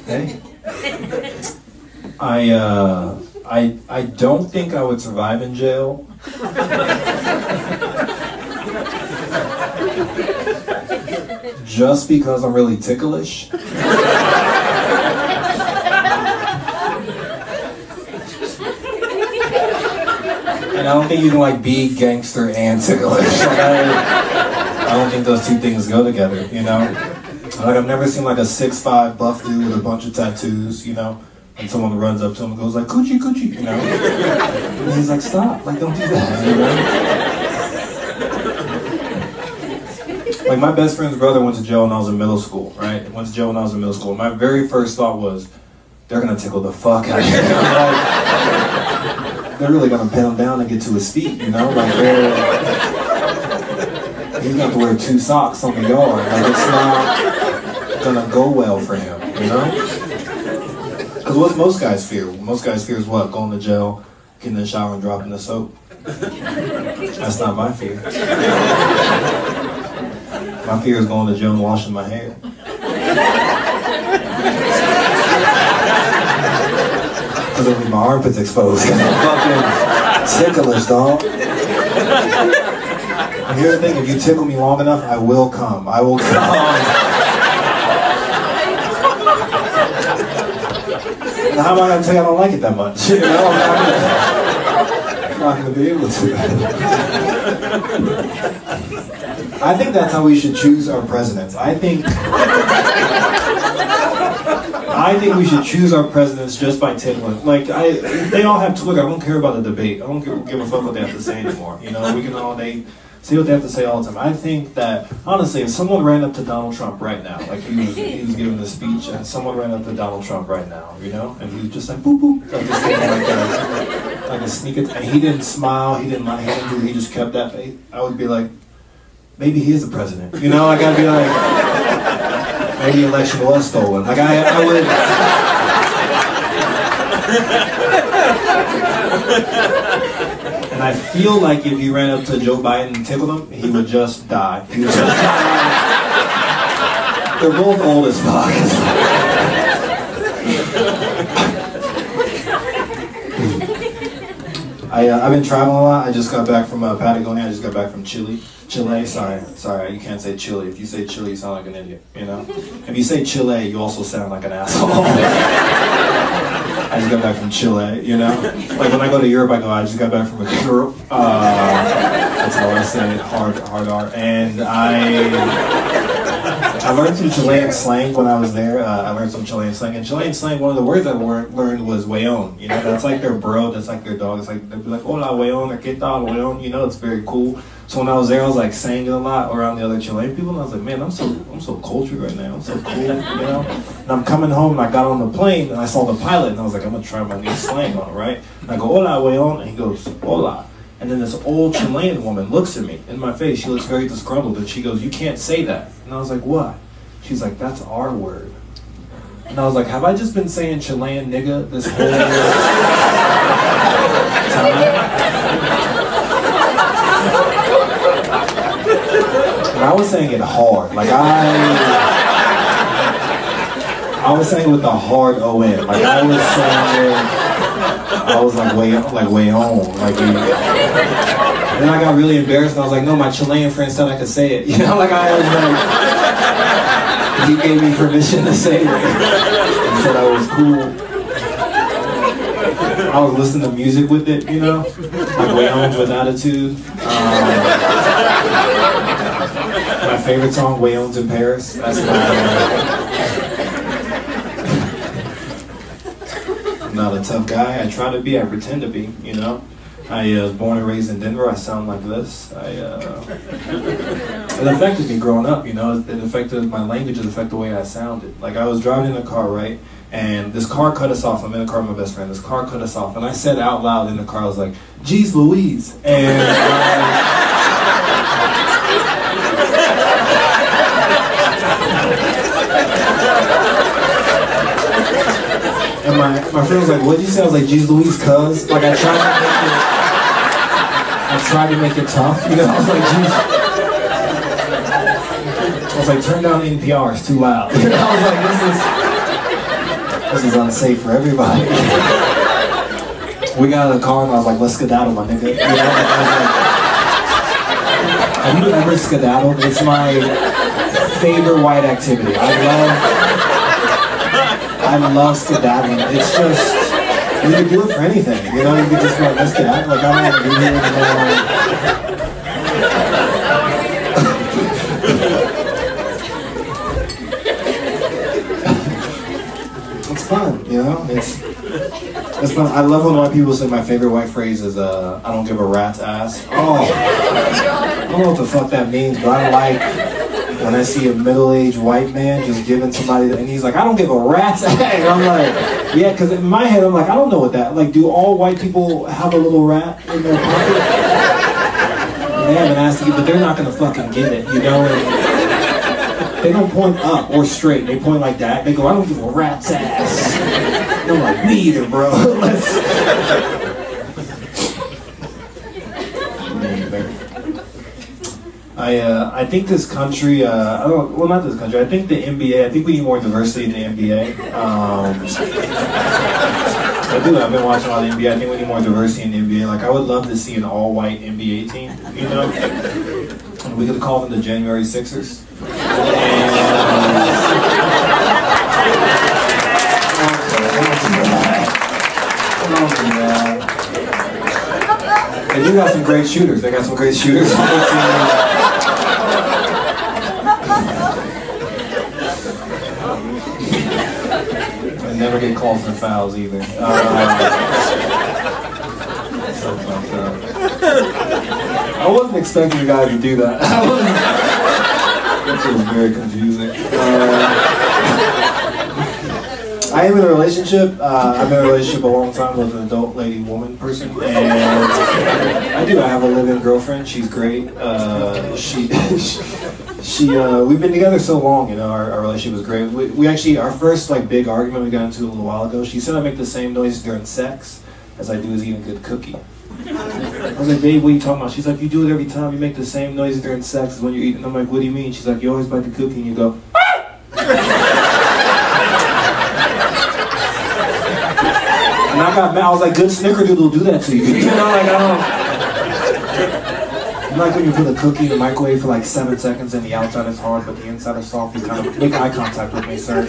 Hey. I don't think I would survive in jail. Just because I'm really ticklish. And I don't think you can like be gangster and ticklish. Like, I don't think those two things go together, you know? Like I've never seen like a 6'5" buff dude with a bunch of tattoos, you know? And someone runs up to him and goes like, coochie, coochie, you know? And he's like, stop, like don't do that, you know? Like my best friend's brother went to jail when I was in middle school, right? Went to jail when I was in middle school. My very first thought was, they're gonna tickle the fuck out of him. Like, they're really gonna pin him down and get to his feet, you know? Like he's gonna have to wear 2 socks on the yard. Like it's not gonna go well for him, you know? Because what most guys fear? Most guys fear is what? Going to jail, getting in the shower and dropping the soap. That's not my fear. My fear is going to jail and washing my hair. Because it'll be my armpits exposed. Fucking ticklish, dog. And here's the thing, if you tickle me long enough, I will come. I will come. Now, how am I going to tell you I don't like it that much? You know, I'm not going to be able to. I think that's how we should choose our presidents. I think we should choose our presidents just by tickling. Like, they all have Twitter. I don't care about the debate. I don't give a fuck what they have to say anymore. You know, we can all see what they have to say all the time. I think that, honestly, if someone ran up to Donald Trump right now, like he was giving a speech, and someone ran up to Donald Trump right now, you know, and he was just like, boop, boop, like a sneak attack, and he didn't smile, he didn't do, he just kept that face, I would be like, maybe he is the president, you know, like I'd be like, maybe the election was stolen, like I would... And I feel like if you ran up to Joe Biden and tickled him, he would just die. He would just die. They're both old as fuck. I've been traveling a lot. I just got back from Patagonia. I just got back from Chile. Sorry, you can't say Chile. If you say Chile, you sound like an idiot, you know? If you say Chile, you also sound like an asshole. I just got back from Chile, you know? Like when I go to Europe, I go, I just got back from Europe. That's how I say it, hard R. And I learned some Chilean slang when I was there. I learned some Chilean slang. And Chilean slang, one of the words I learned was weón. You know, that's like their bro, that's like their dog. It's like, they'd be like, hola weón, or qué tal weón. You know, it's very cool. So when I was there, I was like saying it a lot around the other Chilean people, and I was like, man, I'm so cultured right now. I'm so cool, you know? And I'm coming home, and I got on the plane, and I saw the pilot, and I was like, I'm gonna try my new slang on, right? And I go, hola weón, and he goes, hola. And then this old Chilean woman looks at me in my face. She looks very disgruntled, and she goes, you can't say that. And I was like, what? She's like, that's our word. And I was like, have I just been saying Chilean nigga this whole time? And I was saying it hard. Like I was saying it with a hard O-N. Like I was like way on. Like, and then I got really embarrassed and I was like, no, my Chilean friend said I could say it. You know, like I was like, he gave me permission to say it. He said I was cool. I was listening to music with it, you know? Like Way Homes with Attitude. My favorite song, Way Homes in Paris. That's I'm not a tough guy. I try to be, I pretend to be, you know? I was born and raised in Denver. I sound like this. It affected me growing up, you know? It affected my language, it affected the way I sounded. Like I was driving in a car, right? And this car cut us off. I'm in a car with my best friend. This car cut us off. And I said out loud in the car, I was like, geez Louise. And and my friend was like, what'd you say? I was like, geez Louise, cuz. Like I tried to make it tough, you know? I was like, geez. I was like, turn down NPR, it's too loud. I was like, this is unsafe for everybody. We got in the car and I was like, let's skedaddle, my nigga. You know? I was like, have you ever skedaddled? It's my favorite white activity. I love skedaddling. It's just, you can do it for anything. You know, you can just go, let's skedaddle. Like, I don't want to be here anymore. It's fun, you know? It's fun. I love when white people say my favorite white phrase is, I don't give a rat's ass. Oh, I don't know what the fuck that means, but I like when I see a middle-aged white man just giving somebody, and he's like, I don't give a rat's ass. And I'm like, yeah, because in my head, I'm like, I don't know what that, like, do all white people have a little rat in their pocket? They haven't asked you, but they're not going to fucking get it, you know? And they don't point up or straight. They point like that. They go, I don't give a rat's ass. And I'm like, me either, bro. I think this country, well, not this country, I think the NBA, I think we need more diversity in the NBA. I do, I've been watching a lot of NBA, I think we need more diversity in the NBA. Like, I would love to see an all-white NBA team, you know? And we could call them the January Sixers. They do got some great shooters. They got some great shooters on their team. And never get calls for fouls either. I wasn't expecting you guys to do that. That was very confusing. I am in a relationship. I've been in a relationship a long time with an adult lady woman person, and I have a live-in girlfriend. She's great. We've been together so long, you know, our relationship is great. We actually, our first like big argument we got into a little while ago, she said I make the same noises during sex as I do as eating a good cookie. I was like, babe, what are you talking about? She's like, you do it every time. You make the same noises during sex as when you're eating. I'm like, what do you mean? She's like, you always bite the cookie and you go, and I got mad. I was like, good snickerdoodle will do that to you. You know, like, I'm like when you put a cookie in the microwave for like 7 seconds and the outside is hard, but the inside is soft. You kind of make eye contact with me, sir.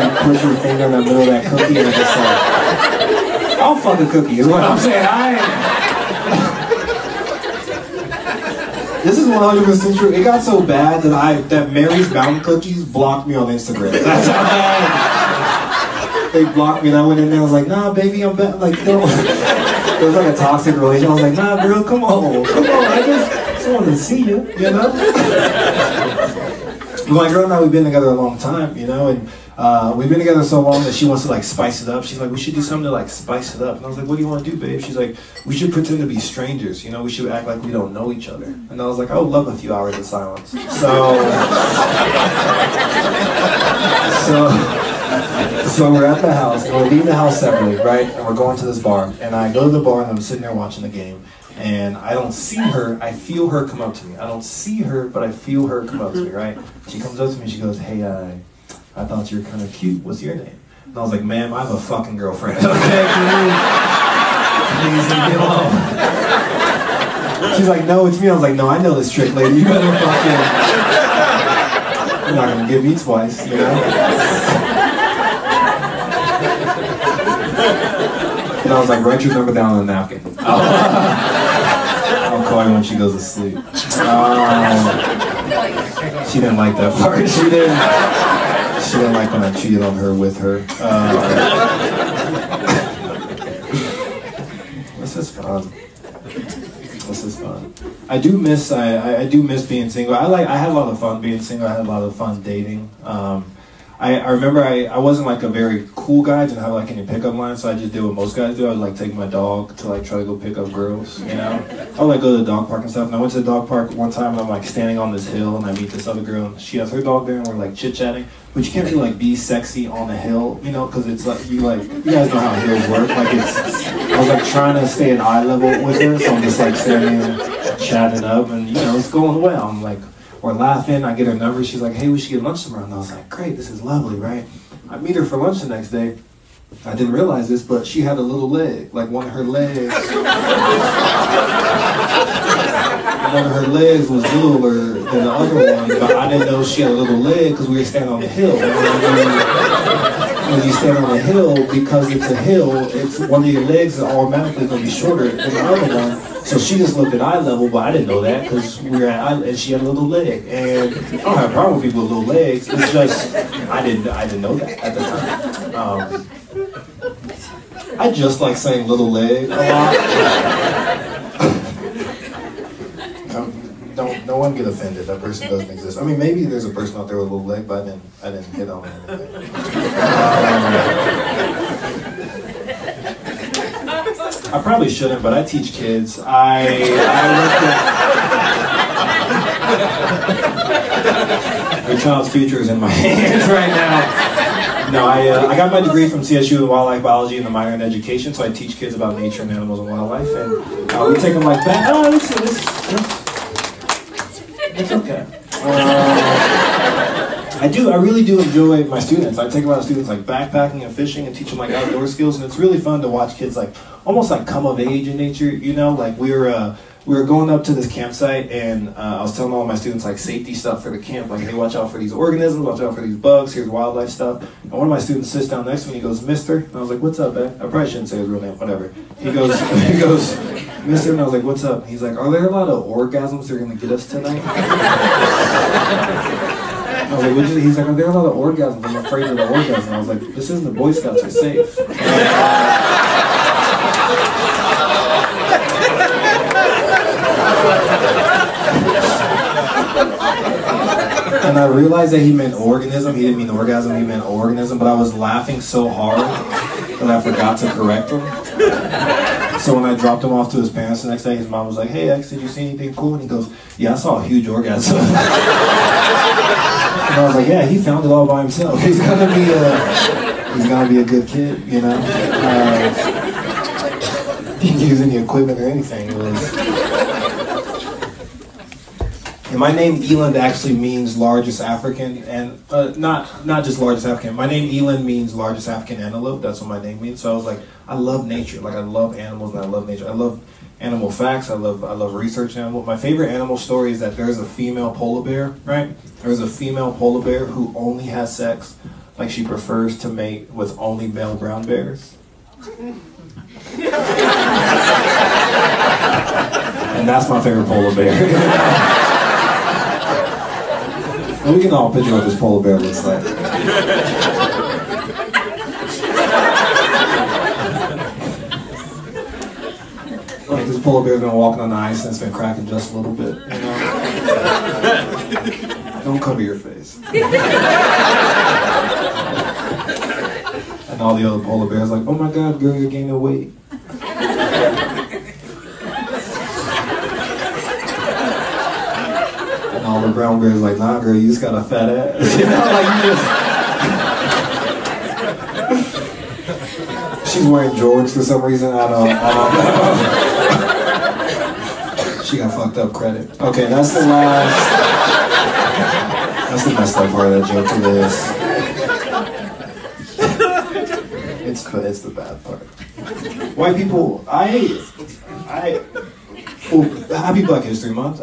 And push your finger in the middle of that cookie and it's just like, I'll fuck a cookie is what I'm saying. This is 100% true. It got so bad that Mary's Mountain Cookies blocked me on Instagram. That's how bad they blocked me. And I went in there. I was like, nah, baby, I'm back. Like, no. It was like a toxic relationship. I was like, nah, girl, come on. I just wanted to see you, you know? My girl and I, we've been together a long time, you know, and we've been together so long that she wants to like spice it up. She's like, we should do something to like spice it up. And I was like, what do you want to do, babe? She's like, we should pretend to be strangers, you know, we should act like we don't know each other. And I was like, I would love a few hours of silence. So we're at the house, and we're leaving the house separately, right? And we're going to this bar. And I go to the bar, and I'm sitting there watching the game. And I don't see her, I feel her come up to me. I don't see her, but I feel her come up to me, right? She comes up to me, she goes, hey, I thought you were kind of cute. What's your name? And I was like, ma'am, I have a fucking girlfriend. Okay, please leave me alone. She's like, no, it's me. I was like, no, I know this trick, lady. You better fucking... You're not going to give me twice, you know? And I was like, write your number down on a napkin. I'll call her when she goes to sleep. She didn't like that part. She didn't like when I cheated on her with her. This is fun. This is fun. I do miss being single. I had a lot of fun being single. I had a lot of fun dating. I remember I wasn't like a very cool guy, didn't have like any pickup lines, so I just did what most guys do. I would like take my dog to like try to go pick up girls, you know? I would like go to the dog park and stuff, and I went to the dog park one time and I'm like standing on this hill and I meet this other girl and she has her dog there and we're like chit-chatting, but you can't really like be sexy on a hill, you know, because it's like, you guys know how hills work, like I was like trying to stay at eye level with her, so I'm just like standing chatting up and you know, it's going well. I'm like, we're laughing, I get her number, she's like, hey, we should get lunch tomorrow. And I was like, great, this is lovely, right? I meet her for lunch the next day. I didn't realize this, but she had a little leg, like one of her legs. One of her legs was littler than the other one, but I didn't know she had a little leg because we were standing on the hill. When you stand on a hill, because it's a hill, it's one of your legs is automatically going to be shorter than the other one. So she just looked at eye level, but I didn't know that because we were at eye, and she had a little leg. And I don't have a problem with people with little legs. It's just I didn't know that at the time. I just like saying little leg a lot. No one get offended. That person doesn't exist. I mean, maybe there's a person out there with a little leg, but I didn't hit on anything. I probably shouldn't, but I teach kids. Your child's future is in my hands right now. No, I got my degree from CSU in wildlife biology and a minor in education, so I teach kids about nature and animals and wildlife, and we take them like back. Oh, it's okay. I really do enjoy my students. I take a lot of students like backpacking and fishing and teach them like outdoor skills, and it's really fun to watch kids like almost like come of age in nature, you know? Like we were going up to this campsite and I was telling all my students like safety stuff for the camp, like hey, watch out for these organisms, watch out for these bugs, here's wildlife stuff. And one of my students sits down next to me and he goes, Mister, and I was like, what's up, man? I probably shouldn't say his real name, whatever. He goes, Mister, and I was like, what's up? He's like, are there a lot of orgasms that are gonna get us tonight? I was like, he's like, are there a lot of orgasms? I'm afraid of the orgasm. And I was like, this isn't the Boy Scouts, are safe. And I realized that he meant organism. He didn't mean orgasm, he meant organism. But I was laughing so hard that I forgot to correct him. So when I dropped him off to his parents the next day, his mom was like, hey, X, did you see anything cool? And he goes, yeah, I saw a huge orgasm. And I was like, yeah, he found it all by himself. He's gonna be a good kid, you know? He didn't use any equipment or anything. And my name Eeland actually means largest African, and not just largest African. My name Eeland means largest African antelope. That's what my name means. So I was like, I love nature. Like I love animals and I love nature. I love animal facts. I love researching animals. My favorite animal story is that there's a female polar bear, right? There's a female polar bear who only has sex, like she prefers to mate with only male brown bears. And that's my favorite polar bear. And we can all picture what this polar bear looks like. Like this polar bear's been walking on the ice and it's been cracking just a little bit, you know? Don't cover your face. And all the other polar bears like, oh my God, girl, you're gaining weight. And all the brown bears like, nah, girl, you just got a fat ass. You know, like you just... She's wearing Jordans for some reason. I don't know. She got fucked up credit. Okay, that's the last. That's the messed up part of that joke to this. It's the bad part. White people, well, happy Black History Month.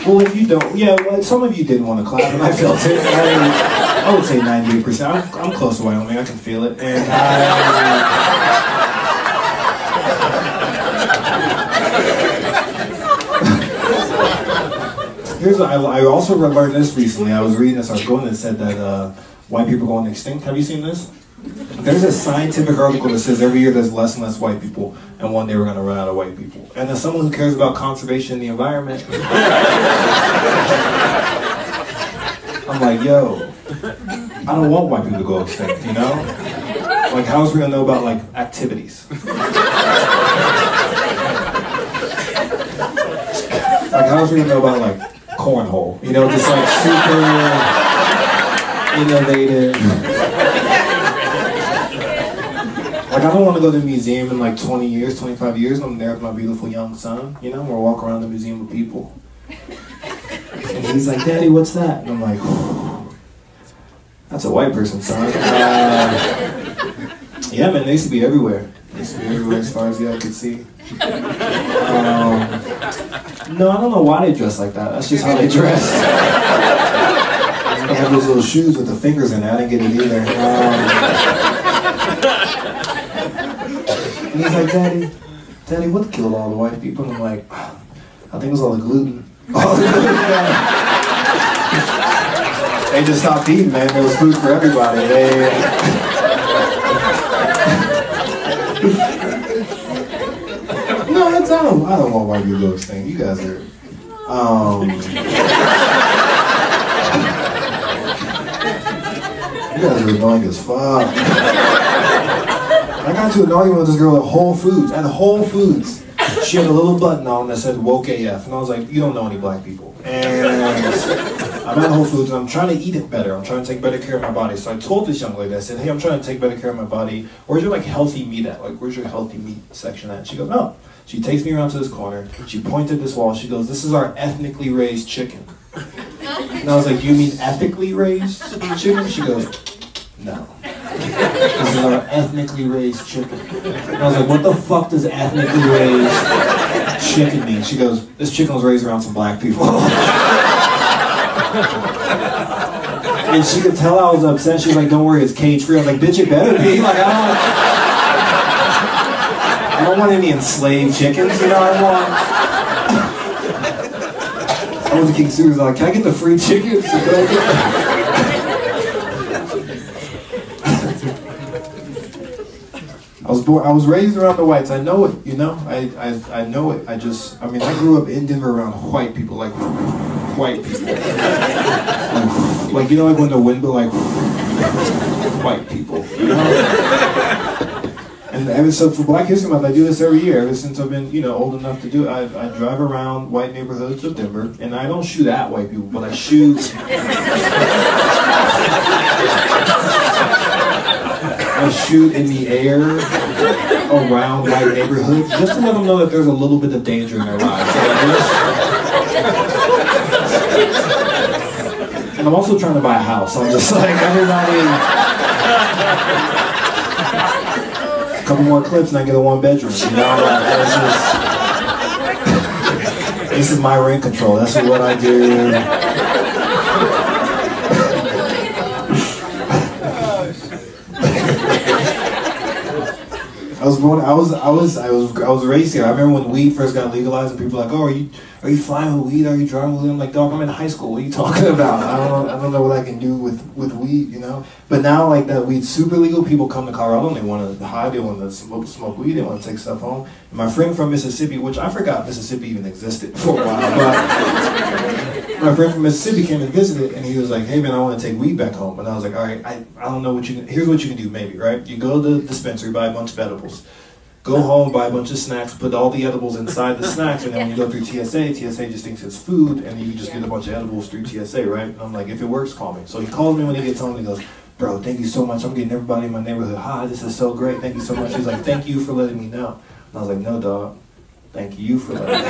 Well, if you don't, yeah, well, some of you didn't want to clap, and I felt it. I would say 98%. I'm close to Wyoming. I can feel it, and I also learned this recently. I was reading this article and it said that white people are going extinct. Have you seen this? There's a scientific article that says every year there's less and less white people, and one day we're going to run out of white people. And as someone who cares about conservation and the environment, I'm like, yo, I don't want white people to go extinct, you know? Like, how else are we gonna know about, like, activities? Like, how else are we gonna know about, like, cornhole? You know, just, like, super innovative. Like, I don't want to go to the museum in, like, 20 years, 25 years, and I'm there with my beautiful young son, you know? We're walking around the museum with people. And he's like, Daddy, what's that? And I'm like, that's a white person, son. Yeah, man, they used to be everywhere. They used to be everywhere as far as the eye could see. No, I don't know why they dress like that. That's just how they dress. They have those little shoes with the fingers in it. I didn't get it either. And he's like, Daddy, what killed all the white people? And I'm like, I think it was all the gluten. All the gluten, They just stopped eating, man. There was food for everybody. No, I don't want white people to extinct. You guys are, you guys are annoying as fuck. I got into an argument with this girl at Whole Foods. At Whole Foods, she had a little button on that said woke AF, and I was like, you don't know any black people. And I'm at Whole Foods and I'm trying to eat it better. I'm trying to take better care of my body. So I told this young lady, I said, hey, I'm trying to take better care of my body. Where's your like healthy meat at? Like, where's your healthy meat section at? And she goes, no. She takes me around to this corner. She pointed at this wall. She goes, this is our ethnically raised chicken. And I was like, you mean ethically raised chicken? She goes, no. This is our ethnically raised chicken. And I was like, what the fuck does ethnically raised chicken mean? She goes, this chicken was raised around some black people. And she could tell I was upset. She was like, don't worry, it's cage free. I was like, bitch, it better be. Like, I don't want any enslaved chickens, you know, I went to King Sue's like, can I get the free chickens? I was raised around the whites. I know it, you know. I know it. I mean, I grew up in Denver around white people, like white people. Like you know, like when the wind blew, like white people, you know. And ever so for Black History Month, I do this every year. Ever since I've been, you know, old enough to do it, I drive around white neighborhoods of Denver, and I don't shoot at white people, but I shoot. I shoot in the air around white neighborhoods just to let them know that there's a little bit of danger in their lives. And I'm also trying to buy a house. I'm just like, everybody. A couple more clips and I get a 1-bedroom. You know, this is my rent control. That's what I do. I was raised here. I remember when weed first got legalized, and people were like, "Oh, are you flying with weed? Are you driving with weed?" I'm like, "Dog, I'm in high school. What are you talking about? I don't know what I can do with weed, you know." But now, like that weed's super legal. People come to Colorado and they want to hide, they want to smoke weed, they want to take stuff home. And my friend from Mississippi, which I forgot Mississippi even existed for a while, but my friend from Mississippi came and visited, and he was like, "Hey man, I want to take weed back home." And I was like, "All right, I don't know what you can. Here's what you can do, maybe, right? You go to the dispensary, buy a bunch of edibles, go home, buy a bunch of snacks, put all the edibles inside the snacks, and then when you go through TSA just thinks it's food, and you just get a bunch of edibles through TSA, right?" And I'm like, "If it works, call me." So he calls me when he gets home, and he goes, "Bro, thank you so much. I'm getting everybody in my neighborhood high. This is so great. Thank you so much." He's like, "Thank you for letting me know." And I was like, "No, dog. Thank you for letting me know."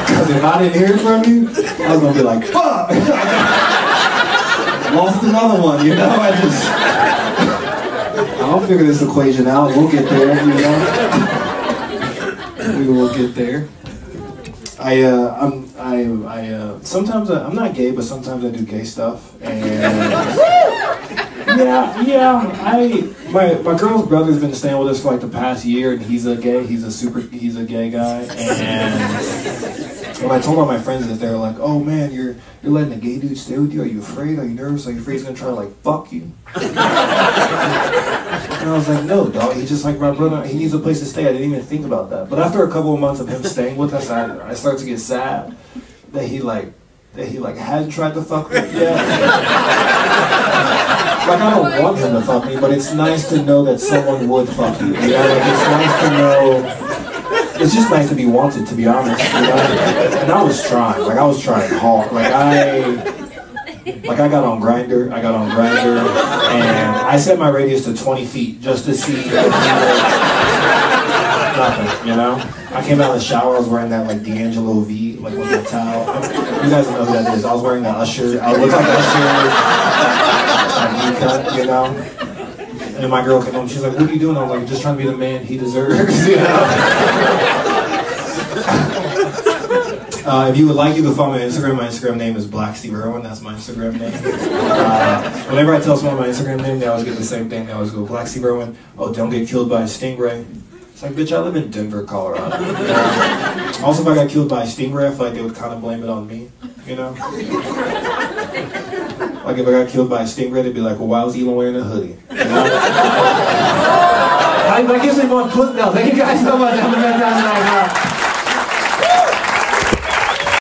Because if I didn't hear from you, I was going to be like, fuck! Lost another one, you know? I'll figure this equation out. We'll get there, you know? We will get there. Sometimes I'm not gay, but sometimes I do gay stuff, and my girl's brother's been staying with us for like the past year, and he's a gay guy, and when I told all my friends that, they were like, "Oh man, you're letting a gay dude stay with you? Are you afraid? Are you nervous? Are you afraid he's gonna try to like fuck you?" And I was like, no, dog, he's just like my brother. He needs a place to stay. I didn't even think about that. But after a couple of months of him staying with us, I started to get sad that he hadn't tried to fuck me yet. Like, I don't want him to fuck me, but it's nice to know that someone would fuck you. You know, like, it's nice to know. It's just nice to be wanted, to be honest. You know? And I was trying. Like, I was trying hard. Like, I got on Grindr, and I set my radius to 20 feet just to see nothing, you know? I came out of the shower, I was wearing that, like, D'Angelo V, like, with my towel. You guys know who that is. I was wearing that Usher. I looked like Usher, like, you know? And then my girl came home, she's like, what are you doing? I was like, just trying to be the man he deserves, you know? If you would like, you can follow me on Instagram. My Instagram name is Black Steve Irwin. That's my Instagram name. Whenever I tell someone my Instagram name, they always get the same thing. They always go, Black Steve Irwin. Oh, don't get killed by a stingray. It's like, bitch, I live in Denver, Colorado. Also, if I got killed by a stingray, I feel like they would kind of blame it on me, you know? Like, if I got killed by a stingray, they'd be like, well, why was Eeland wearing a hoodie? You know? That gives me more put now. Thank you guys so much.